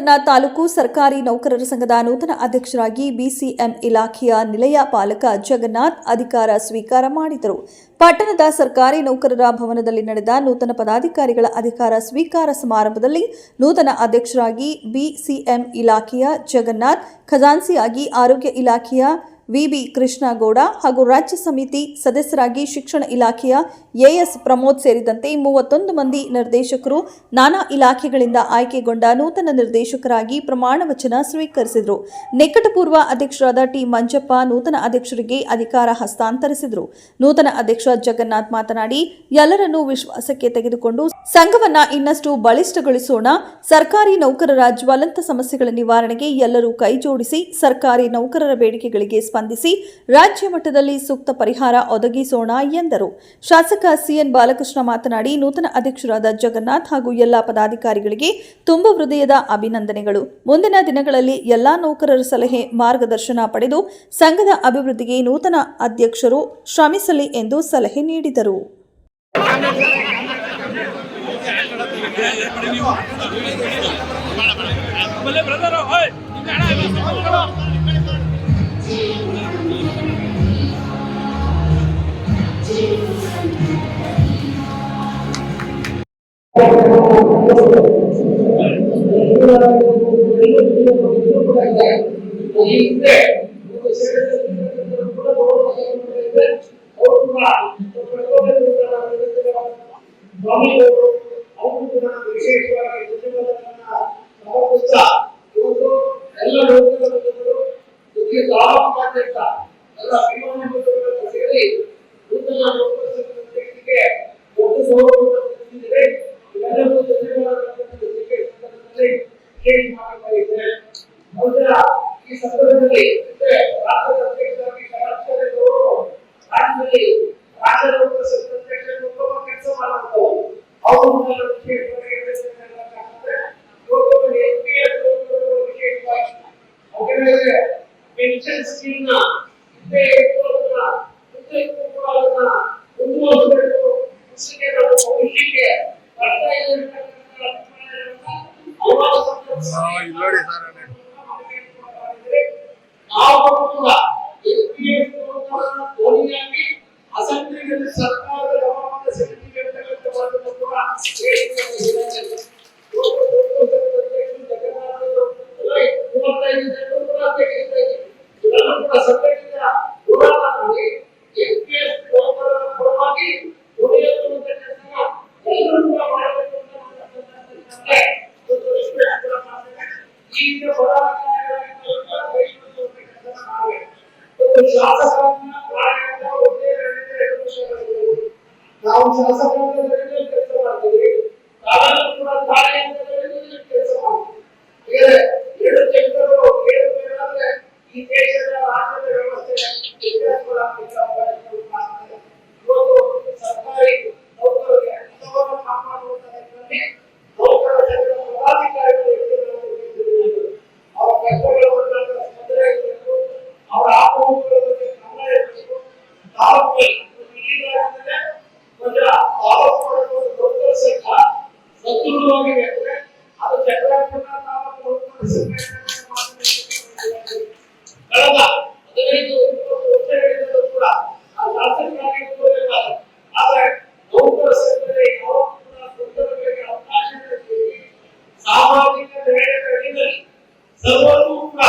ಜಗನ್ನಾಥ್ ತಾಲೂಕು ಸರ್ಕಾರಿ ನೌಕರರ ಸಂಘದ ನೂತನ ಅಧ್ಯಕ್ಷರಾಗಿ ಬಿಸಿಎಂ ಇಲಾಖೆಯ ನಿಲಯ ಪಾಲಕ ಜಗನ್ನಾಥ್ ಅಧಿಕಾರ ಸ್ವೀಕಾರ ಮಾಡಿದರು. ಪಟ್ಟಣದ ಸರ್ಕಾರಿ ನೌಕರರ ಭವನದಲ್ಲಿ ನಡೆದ ನೂತನ ಪದಾಧಿಕಾರಿಗಳ ಅಧಿಕಾರ ಸ್ವೀಕಾರ ಸಮಾರಂಭದಲ್ಲಿ ನೂತನ ಅಧ್ಯಕ್ಷರಾಗಿ ಬಿಸಿಎಂ ಇಲಾಖೆಯ ಜಗನ್ನಾಥ್, ಖಜಾನ್ಸಿಯಾಗಿ ಆರೋಗ್ಯ ಇಲಾಖೆಯ ವಿಬಿ ಕೃಷ್ಣಗೌಡ ಹಾಗೂ ರಾಜ್ಯ ಸಮಿತಿ ಸದಸ್ಯರಾಗಿ ಶಿಕ್ಷಣ ಇಲಾಖೆಯ ಎಎಸ್ ಪ್ರಮೋದ್ ಸೇರಿದಂತೆ 31 ಮಂದಿ ನಿರ್ದೇಶಕರು ನಾನಾ ಇಲಾಖೆಗಳಿಂದ ಆಯ್ಕೆಗೊಂಡ ನೂತನ ನಿರ್ದೇಶಕರಾಗಿ ಪ್ರಮಾಣ ವಚನ ಸ್ವೀಕರಿಸಿದರು. ನಿಕಟಪೂರ್ವ ಅಧ್ಯಕ್ಷರಾದ ಟಿ ಮಂಜಪ್ಪ ನೂತನ ಅಧ್ಯಕ್ಷರಿಗೆ ಅಧಿಕಾರ ಹಸ್ತಾಂತರಿಸಿದರು. ನೂತನ ಅಧ್ಯಕ್ಷ ಜಗನ್ನಾಥ್ ಮಾತನಾಡಿ, ಎಲ್ಲರನ್ನೂ ವಿಶ್ವಾಸಕ್ಕೆ ತೆಗೆದುಕೊಂಡು ಸಂಘವನ್ನ ಇನ್ನಷ್ಟು ಬಲಿಷ್ಠಗೊಳಿಸೋಣ. ಸರ್ಕಾರಿ ನೌಕರರ ಜ್ವಲಂತ ಸಮಸ್ಯೆಗಳ ನಿವಾರಣೆಗೆ ಎಲ್ಲರೂ ಕೈಜೋಡಿಸಿ ಸರ್ಕಾರಿ ನೌಕರರ ಬೇಡಿಕೆಗಳಿಗೆ ಸ್ಪಂದಿಸಿ ರಾಜ್ಯ ಮಟ್ಟದಲ್ಲಿ ಸೂಕ್ತ ಪರಿಹಾರ ಒದಗಿಸೋಣ ಎಂದರು. ಶಾಸಕ ಸಿಎನ್ ಬಾಲಕೃಷ್ಣ ಮಾತನಾಡಿ, ನೂತನ ಅಧ್ಯಕ್ಷರಾದ ಜಗನ್ನಾಥ್ ಹಾಗೂ ಎಲ್ಲಾ ಪದಾಧಿಕಾರಿಗಳಿಗೆ ತುಂಬ ಹೃದಯದ ಅಭಿನಂದನೆಗಳು. ಮುಂದಿನ ದಿನಗಳಲ್ಲಿ ಎಲ್ಲಾ ನೌಕರರ ಸಲಹೆ ಮಾರ್ಗದರ್ಶನ ಪಡೆದು ಸಂಘದ ಅಭಿವೃದ್ಧಿಗೆ ನೂತನ ಅಧ್ಯಕ್ಷರು ಶ್ರಮಿಸಲಿ ಎಂದು ಸಲಹೆ ನೀಡಿದರು. ಈ ಸಂದರ್ಭದಲ್ಲಿ ರಾಜ್ಯದ ಅಧ್ಯಕ್ಷರಾಗಿ ರಾಜ್ಯದಲ್ಲಿ ರಾಜ್ಯದ ಕೆಲಸ ಮಾಡುವಂತವರು ಪೆನ್ಷನ್ ಸ್ಕೀಮ್ ಅಸೆಂಬ್ಲಿಯಲ್ಲಿ ಸರ್ಕಾರದ ಗಮನವನ್ನು ಸೆಳೆದಿರ್ತಕ್ಕಂಥ ನಾವು ಶಾಸಕರಾಗಿ ಕೆಲಸ ಮಾಡ್ತೀವಿ, ತಾಲೂಕು ಕೂಡ ತಾಳೆಯಲ್ಲಿ ಕೆಲಸ ಮಾಡ್ತೀವಿ. ಎರಡು ಜನರು ಕೇಳಬೇಕಾದ್ರೆ ಈ ದೇಶದ ರಾಜ್ಯದ ವ್ಯವಸ್ಥೆ ಇವತ್ತು ಸರ್ಕಾರಿ ನೌಕರರಿಗೆ ಹಿತವನ್ನು ಕಾಪಾಡುವಂತ ನಿಟ್ಟಿನಲ್ಲಿ ನೌಕರ ಸಂಘದ ಪದಾಧಿಕಾರಿಗಳು ಅವರ ಕಷ್ಟಗಳ ಬಗ್ಗೆ ಸ್ಪಂದನೆ ಇರಬೇಕು, ಅವರ ಆತ್ಮಹತ್ಯೆಗಳ ಬಗ್ಗೆ ಗಮನ ಇರಬೇಕು. ತಾಲೂಕು ಸದೃಢವಾಗಿದೆ ಅಂದ್ರೆ ಅದು ಚಕ್ರಾಪುರ ತಾಲೂಕು ಕಳೆದ 15-20 ವರ್ಷಗಳಿಂದಲೂ ಕೂಡ ಆ ಶಾಸಕರಾಗಿ ಆದರೆ ನೌಕರ ಸಂಘದಲ್ಲಿ ಅವಕಾಶ ಸಾಮಾಜಿಕ ನ್ಯಾಯದ ಅಡಿಯಲ್ಲಿ ಸರ್ವರೂ ಕೂಡ